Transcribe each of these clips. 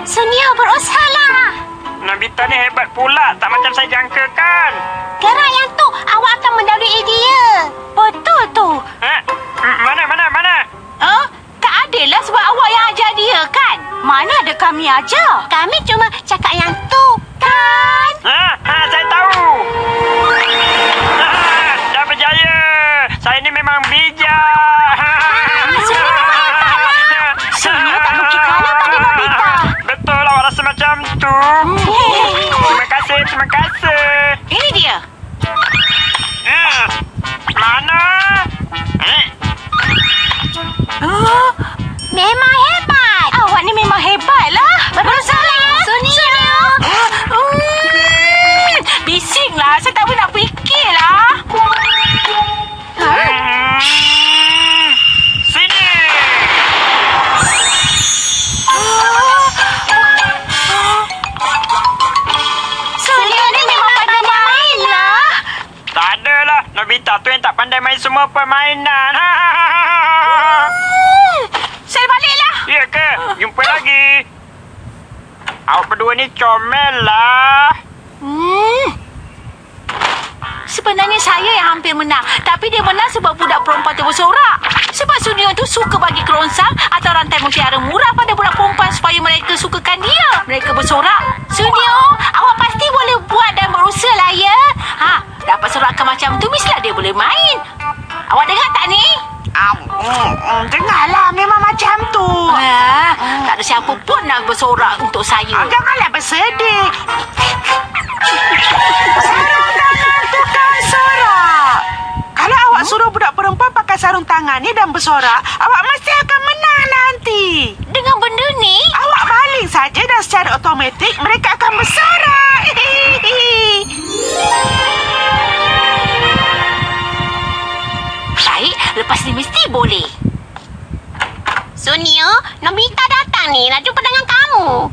Sunio, berusahalah. Nobita ni hebat pula. Tak macam saya jangkakan. Gerak yang tu, awak akan mendahului dia. Betul tu. Mana? Tak adil lah sebab awak yang ajar dia kan? Mana ada kami ajar? Kami cuma cakap yang tu, kan? Saya tahu. Dah berjaya. Saya ni memang bijak. Sunio tak mungkin kalah pada Nobita. Betul, awak rasa macam tu. Terima kasih. Ini dia. Mana? Memang hebat. Awak ni memang hebat lah. Berusahalah ya. Sunio. Bisinglah. Saya tak boleh nak fikirlah. Sini. Sunio ni memang pandai main lah. Tak adalah. Nobita tu yang tak pandai main semua permainan. Saya baliklah. Ya ke? Jumpa lagi. Awak berdua ni comel lah. Sebenarnya saya yang hampir menang. Tapi dia menang sebab budak perempuan tu bersorak. Sebab Sunio tu suka bagi kerongsang atau rantai mutiara murah pada budak perempuan supaya mereka sukakan dia. Mereka bersorak. Sunio, awak pasti boleh buat dan berusaha lah ya. Dapat sorakan macam tu, mestilah dia boleh main. Awak dengar tak ni? Dengarlah, memang macam tu. Tak ada siapa pun nak bersorak untuk saya. Janganlah bersedih. Sarung tangan tukang sorak. Kalau awak suruh budak perempuan pakai sarung tangan ni dan bersorak, awak mesti akan menang nanti. Dengan benda ni? Awak baling saja dan secara automatik mereka akan bersorak. Baik, lepas ni mesti boleh. Sunio, Nobita datang ni nak jumpa dengan kamu.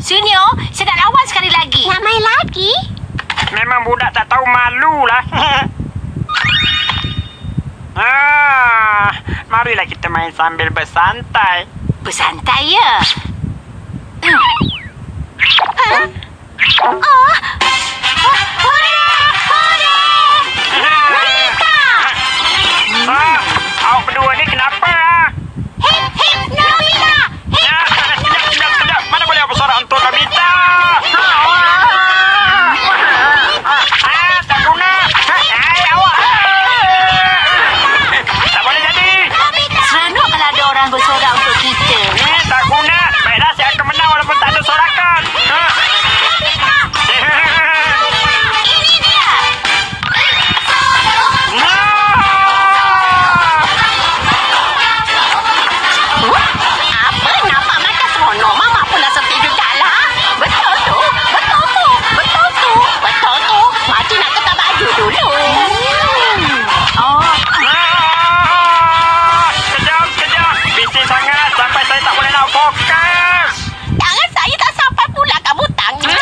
Sunio, saya nak lawan sekali lagi. Nak main lagi? Memang budak tak tahu malu lah. Marilah kita main sambil bersantai. Bersantai ya? Awak berdua ni kenapa? Hip, hip, Nobita! Sekejap. Mana boleh awak bersorak untuk Nobita? Tak guna. Awak. Tak boleh jadi. Seronok kalau ada orang bersorak untuk kita. Tak guna. Baiklah, saya akan menang walaupun tak ada sorakan. Ini dia. Apa? Nampak macam seronok. Mama pun dah sepi jugalah. Betul tu. Makcik nak tukar baju dulu. Kejap. Bising sangat sampai saya tak boleh nak fokus. Tangan saya tak sampai pula kat butangnya.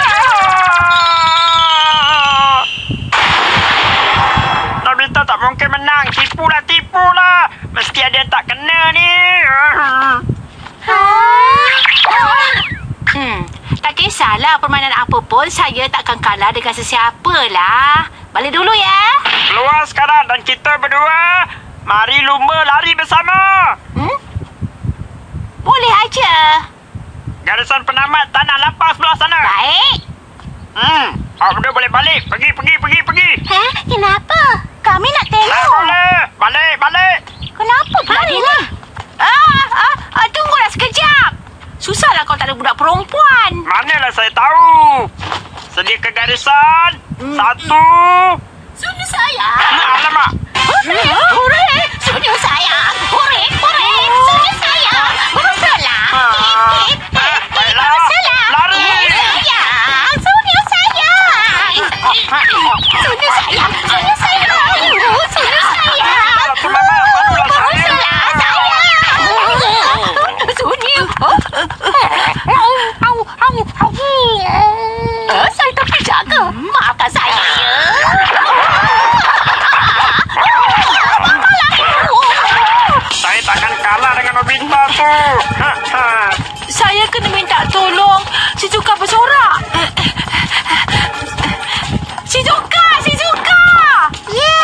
Nobita tak mungkin menang. Tipulah. Mesti ada yang tak kena ni. Tak kisahlah permainan apa pun, saya takkan kalah dengan sesiapa lah. Balik dulu ya. Keluar sekarang dan kita berdua mari lumba lari bersama. Boleh aja. Garisan penamat tanah lapang sebelah sana. Baik. Awak berdua boleh balik. Pergi. Kenapa? Kami nak Tak tengok. boleh. Balik. Kenapa pula dia ni? Tunggulah sekejap. Susahlah kalau tak ada budak perempuan. Manalah saya tahu. Sedia ke garisan. 1. Sunio saya. Alamak. Hore. Sunio saya. Hore. Sunio saya. Berusahalah. Baiklah. Lari. Sunio saya. Saya tak terjaga. Maafkan saya. Saya takkan kalah dengan Nobita tu. Ha, ha. Saya kena minta tolong. Shizuka bersorak. Shizuka! Shizuka! Ya.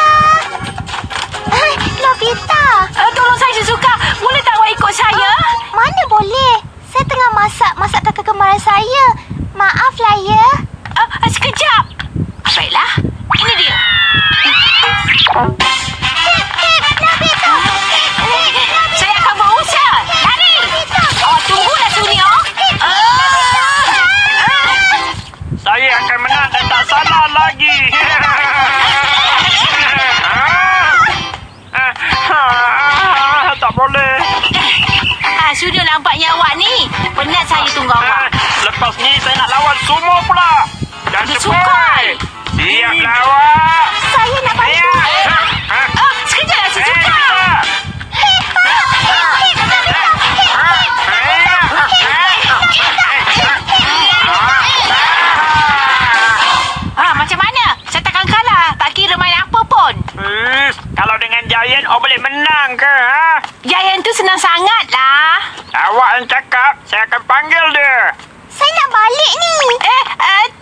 Nobita. Tolong saya, Shizuka. Boleh tak awak ikut saya? Mana boleh? Saya tengah masak kakak kembaran saya. Maaflah ya. Sekejap. Baiklah. Ini dia. Nobita. Saya akan berusaha. Lari! Awak tunggulah, Sunio. Saya akan menang dan tak salah lagi. Tak boleh. Sunio nampaknya awak ni penat saya tunggu awak. Lepas ni saya nak lawan sumo pula. Dan Bersukai. Siap lawak. Saya nak bantu. Sekejaplah, Shizuka. Macam mana? Saya takkan kalah. Tak kira main apa pun. Kalau dengan Giant, awak boleh menang ke? Ha? Giant tu senang sangat lah. Awak yang cakap, saya akan panggil dia. Saya nak balik ni.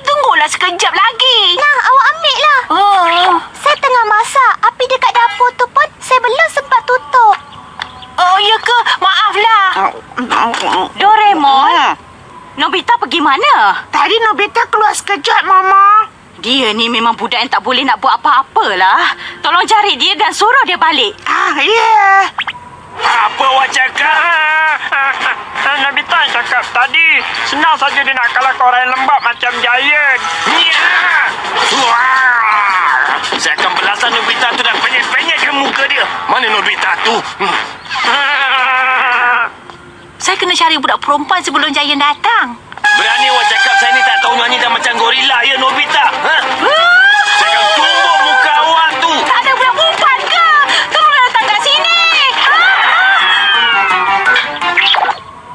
Tunggulah sekejap lagi. Nah, awak ambil lah. Saya tengah masak. Api dekat dapur tu pun saya belum sempat tutup. Oh, ya ke? Maaflah. Doraemon, Nobita pergi mana? Tadi Nobita keluar sekejap, Mama. Dia ni memang budak yang tak boleh nak buat apa-apalah. Tolong cari dia dan suruh dia balik. Ya. Apa awak cakap? Nobita yang cakap tadi. Senang saja dia nak kalahkan orang yang lembab macam Giant. Ya! Wah! Saya akan belasan Nobita tu dan penyet-penyetkan muka dia. Mana Nobita tu? Saya kena cari budak perempuan sebelum Giant datang. Berani awak cakap saya ni tak tahu nyanyi dan macam gorila ya Nobita? Ha? Saya akan tumbuk muka awak tu. Tak ada budak perempuan ke? Tolonglah datang kat sini.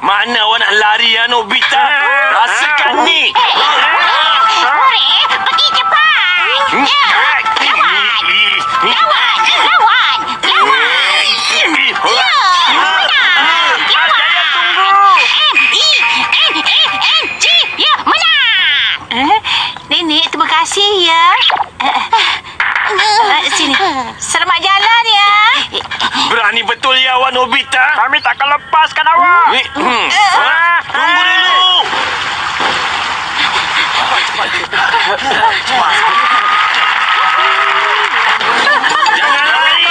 Mana awak nak lari ya Nobita? Rasakan ni. Hore, pergi cepat. Lawan. Nenek, terima kasih ya. Sini. Selamat jalan ya. Berani betul ya awak Nobita? Kami takkan lepaskan awak. Tunggu dulu. Jangan lari.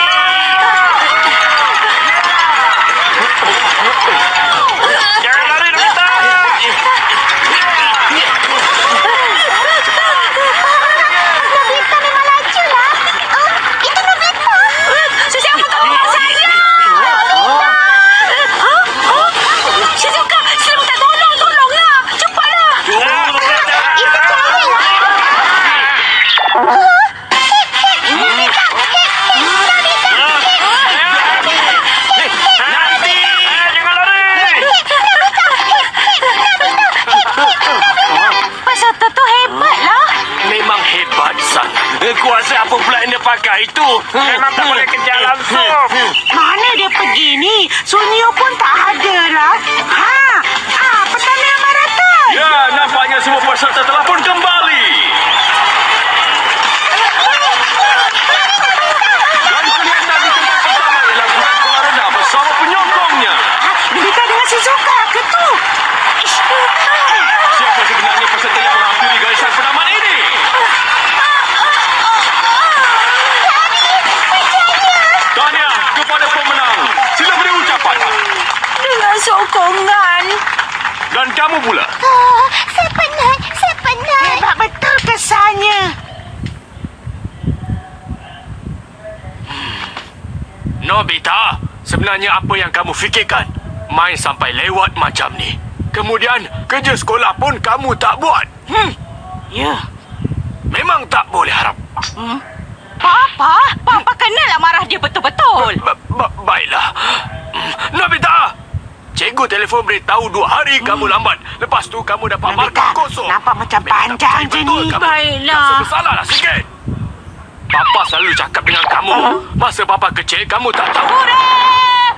Jangan lari Nobita. Nobita memang laju lah. Itu Nobita. Sesiapa tolong saya? Shizuka, saya minta tolonglah. Cepatlah. Itu cahaya lah. Nanti. Jangan lari. Peserta tu hebatlah. Memang hebat sangat. Kuasa apa pula yang dia pakai itu? Memang tak boleh kejar langsung. Mana dia pergi ni? Sunio pun tak ada lah. Pertandingan maraton. Ya, nampaknya semua peserta telah pun kembali. Dan kelihatan di tempat pertama ialah Grand Florida bersama penyokongnya. Nobita dengan Shizuka ke tu? Siapa sebenarnya peserta yang menghampiri garisan penamat ini? Tahniah kepada pemenang. Sila beri ucapan. Dengan sokongan. Dan kamu pula. Saya penat. Hebat betul kesannya. Nobita, sebenarnya apa yang kamu fikirkan? Main sampai lewat macam ni. Kemudian, kerja sekolah pun kamu tak buat. Ya. Memang tak boleh harap. Papa kenalah marah dia betul-betul. Baiklah. Nobita, cikgu telefon beritahu 2 hari kamu lambat. Lepas tu kamu dapat markah Nobita, kosong. nampak macam Memang tak panjang percaya je betul ni. kamu. Baiklah. Tak bersalahlah sikit. Papa selalu cakap dengan kamu. Masa Papa kecil, kamu tak tahu. Hore!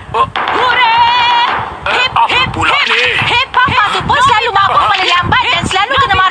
Hooray! Hip, apa hip, pula hip. ni? Hip, papa tu pun selalu mabuk paling lambat dan selalu kena